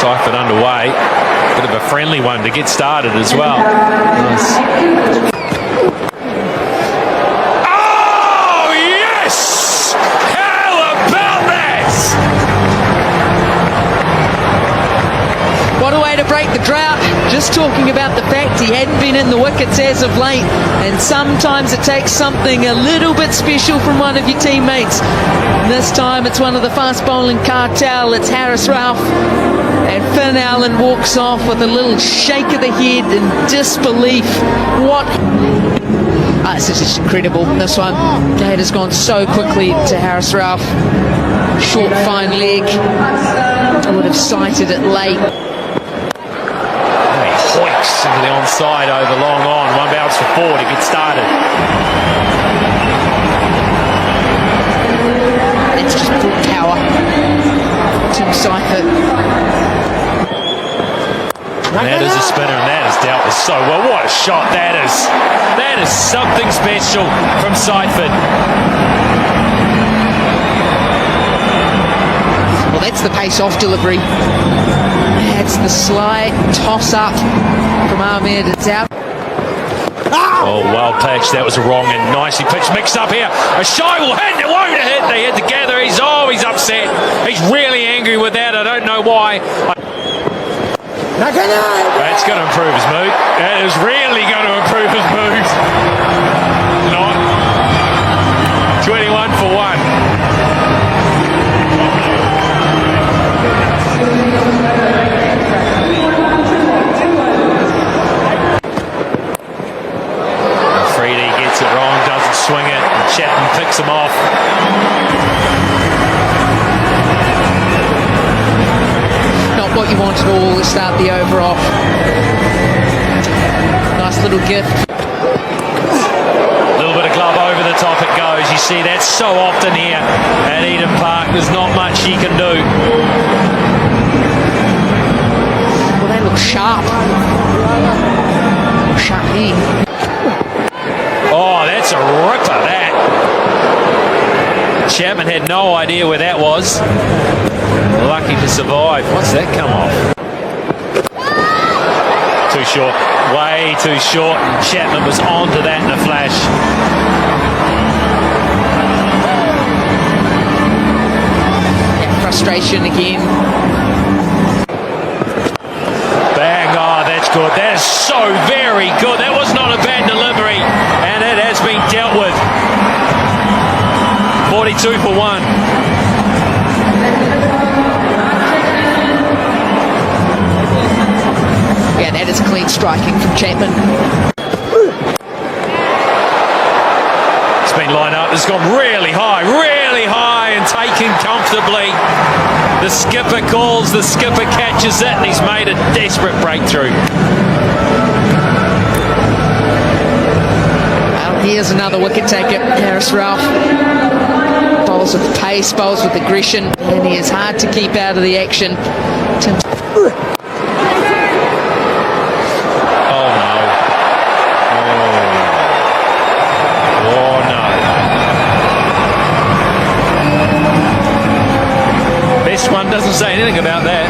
Seifert underway. Bit of a friendly one to get started as well. Nice. Oh, yes! How about that? What a way to break the drought. Just talking about the fact he hadn't been in the wickets as of late, and sometimes it takes something a little bit special from one of your teammates. This time it's one of the fast bowling cartel. It's Haris Rauf, and Finn Allen walks off with a little shake of the head in disbelief. What? This is just incredible. This one, that has gone so quickly to Haris Rauf. Short, fine leg. I would have sighted it late. Hoiks into the onside over long on. One bounce for 4 to get started. It's just full power. Tim Seifert. That is a spinner, and that is dealt with so well. What a shot that is. That is something special from Seifert. Well, that's the pace-off delivery. That's the slight toss-up from Ahmed. It's out. Oh, well pitched. That was a wrong and nicely pitched. Mixed up here. A shy will hit. It won't hit. They had together. He's upset. He's really angry with that. I don't know why. That's going to improve his mood. That is really going to improve his mood. Not 21 for 1. Swing it, and Chapman picks him off. Not what you want at all to start the over off. Nice little gift. A little bit of glove over the top it goes. You see that so often here at Eden Park. There's not much he can do. Well, they look sharp. Sharp here. Oh, that's a ripper, that. Chapman had no idea where that was. Lucky to survive. What's that come off? Too short. Way too short. Chapman was onto that in a flash. Yeah, frustration again. Bang. Oh, that's good. That is so very good. That was not a bad delivery. And it has been dealt with. 42 for 1. Yeah, that is clean striking from Chapman. It's been lined up. It's gone really high and taken comfortably. The skipper calls, the skipper catches it, and he's made a desperate breakthrough. Here's another wicket taker, Haris Rauf. Bowls with pace, bowls with aggression, and he is hard to keep out of the action. Oh no. Oh no. This one doesn't say anything about that.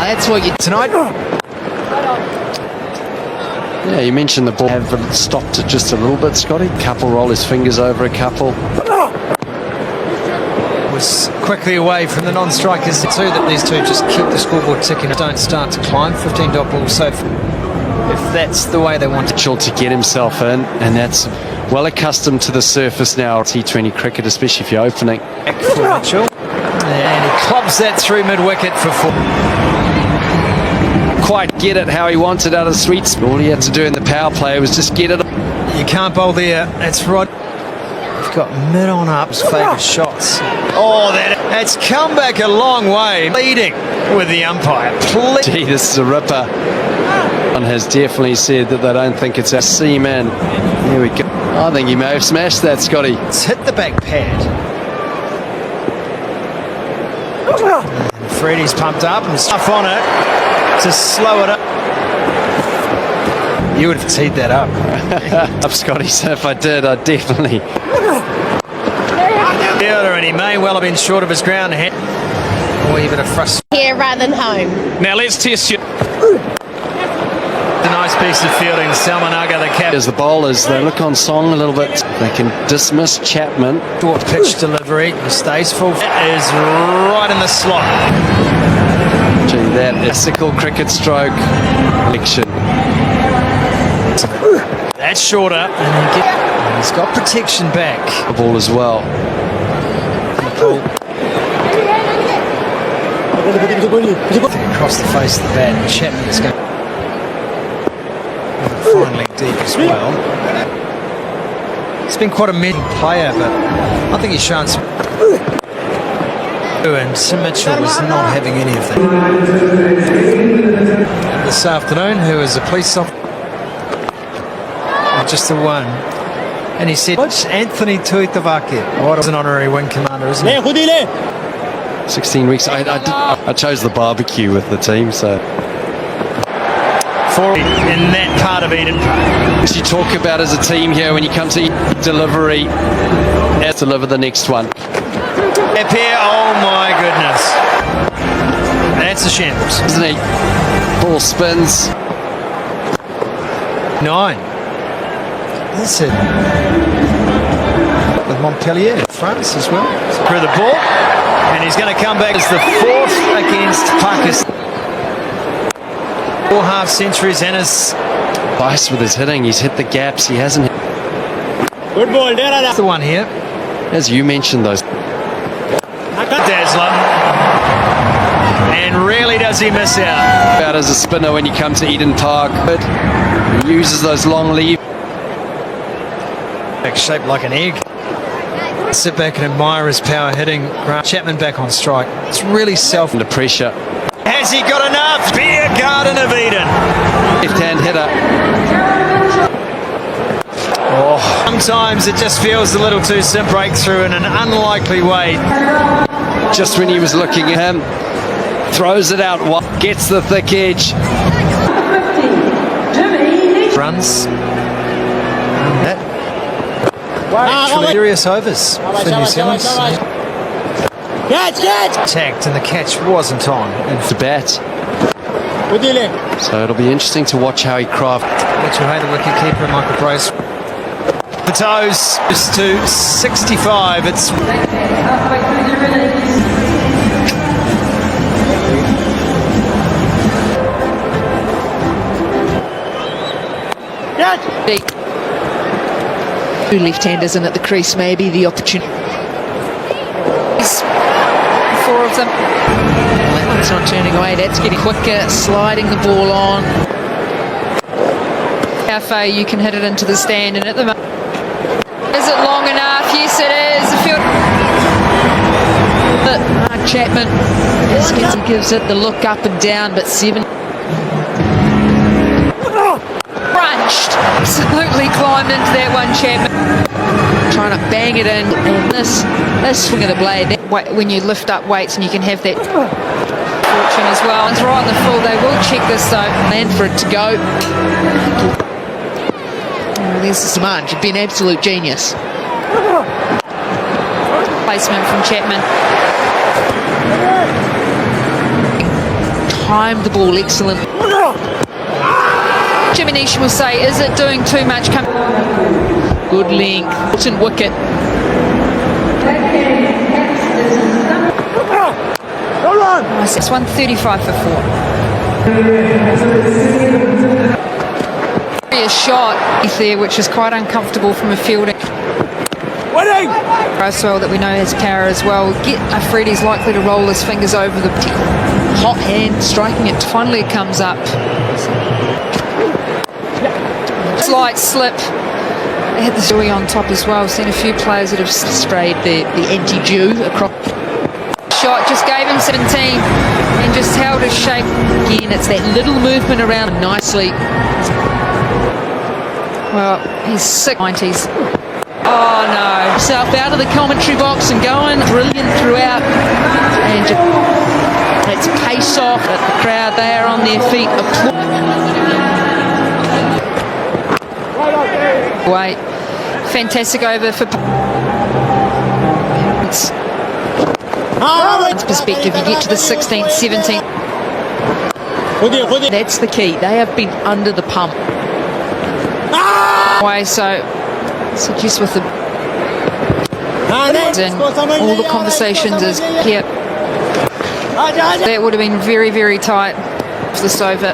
That's what you... Tonight. Yeah, you mentioned the ball have stopped it just a little bit, Scotty. Couple roll his fingers over a couple. Was quickly away from the non-strikers too, that these two just keep the scoreboard ticking, don't start to climb 15 dot balls. So if that's the way they want to get himself in, and that's well accustomed to the surface now. T20 cricket, especially if you're opening. Back for Mitchell, and he clubs that through mid-wicket for 4. Quite get it how he wanted out of the sweet spot. All he had to do in the power play was just get it. You can't bowl there. That's right. You've got mid on up's favourite shots. Oh, that's come back a long way. Leading with the umpire. Gee, this is a ripper. One has definitely said that they don't think it's a seaman. Here we go. I think he may have smashed that, Scotty. It's hit the back pad. And Freddie's pumped up and stuff on it to slow it up. You would have teed that up. Up, Scotty, so if I did, I'd definitely. And he may well have been short of his ground. or even a frustration. Here rather than home. Now let's test you. A nice piece of fielding. Salmanaga, the captain. As the bowlers, they look on song a little bit. They can dismiss Chapman. Short pitch delivery. Stays full. It is right in the slot. Gee, that is sickle cricket stroke action. That's shorter. And he's got protection back. The ball as well. Across the face of the bat. Chapman's going finally deep as well. It's been quite a mean player, but I think he's shown some. And Sim Mitchell was not having any of that this afternoon. Who is a police officer? Just the one. And he said, "What's Anthony Tuitavake? What is an honorary wing commander, isn't he?" 16 weeks. I chose the barbecue with the team, so. For in that part of Eden. You talk about as a team here when you come to delivery, let's deliver the next one. Up here, oh my goodness. That's a shambles. Isn't he? Ball spins. 9. That's it. With Montpellier in France as well. Through the ball. And he's going to come back as the 4th against Pakistan. 4 half centuries and his. Vice with his hitting. He's hit the gaps. He hasn't hit. Good ball. That's the one here. As you mentioned, those. Dazzler. And rarely does he miss out. Out as a spinner when you come to Eden Park. But he uses those long leaves. Shaped like an egg. Sit back and admire his power hitting. Chapman back on strike. It's really Under pressure. Has he got enough? Beer Garden of Eden. Left-hand hitter. Oh, sometimes it just feels a little too simple. Breakthrough in an unlikely way. Just when he was looking at him, throws it out, gets the thick edge. Runs. That. Actually, serious overs for New Zealand. Attacked and the catch wasn't on. And The bat. So it'll be interesting to watch how he crafts. Mitchell Hay, the wicket keeper, Michael Brace. The toes is to 65. It's. Deep. 2 left-handers in at the crease, maybe the opportunity. 4 of them. That one's not turning away. That's getting quicker, sliding the ball on. How far you can hit it into the stand, and at the moment, is it long enough? Yes, it is. The field. But Mark Chapman gives it the look up and down, but 7. Crunched. Absolutely climbed into that one, Chapman. Trying to bang it in, and this swing of the blade, when you lift up weights and you can have that fortune as well. It's right on the full. They will check this though, and for it to go. Oh, there's the Saman. She'd be an absolute genius. Placement from Chapman. Timed the ball excellent. Jimmy Nish will say, is it doing too much? Good length. Important wicket. Nice. It's 135 for 4. A shot there, which is quite uncomfortable from a fielding. Roswell, that we know has power as well. Freddie's likely to roll his fingers over the hot hand, striking it. Finally, it comes up. Slight slip. They had the Zooey on top as well. Seen a few players that have sprayed the anti-dew across. Shot just gave him 17 and just held his shape. Again, it's that little movement around nicely. Well, he's sick 90s. Oh no. Himself out of the commentary box and going brilliant throughout. And it's pace off at the crowd. They are on their feet. Wait, fantastic over for perspective, you get to the 16th, 17th. That's the key. They have been under the pump. Way, so just with the and all the conversations is here. That would have been very, very tight. This over.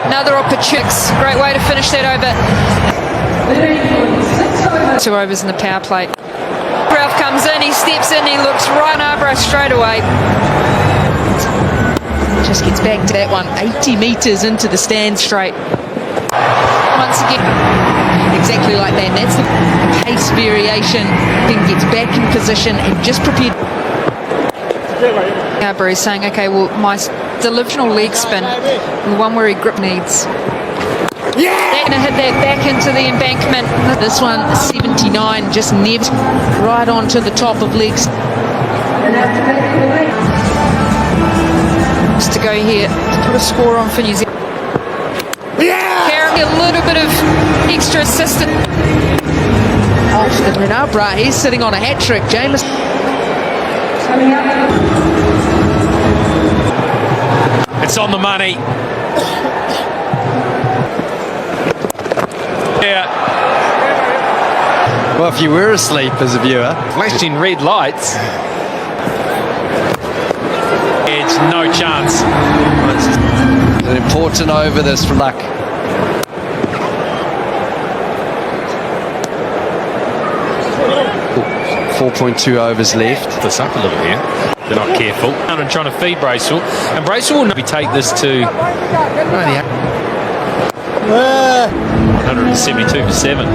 Another opportunity. Great way to finish that over. 2 overs in the power play. Ralph comes in, he steps in, he looks right on Arbroath straight away. Just gets back to that one. 80 metres into the stand straight. Once again, Exactly like that. And that's the pace variation. Then gets back in position and just prepared. Arbroath is saying, okay, well, my delusional leg spin, the one where he grip needs. They're going to hit that back into the embankment. This one, 79, just nibbed right onto the top of legs. Just to go here, to put a score on for New Zealand. Carrying a little bit of extra assistance. And Abra, he's sitting on a hat trick. James. It's on the money. Yeah, Well, if you were asleep as a viewer, flashing red lights. It's no chance. it's an important over this for luck. Ooh, 4.2 overs left. This up a little here. They're not careful. And trying to feed Bracewell. And Bracewell will maybe take this to 172 for 7.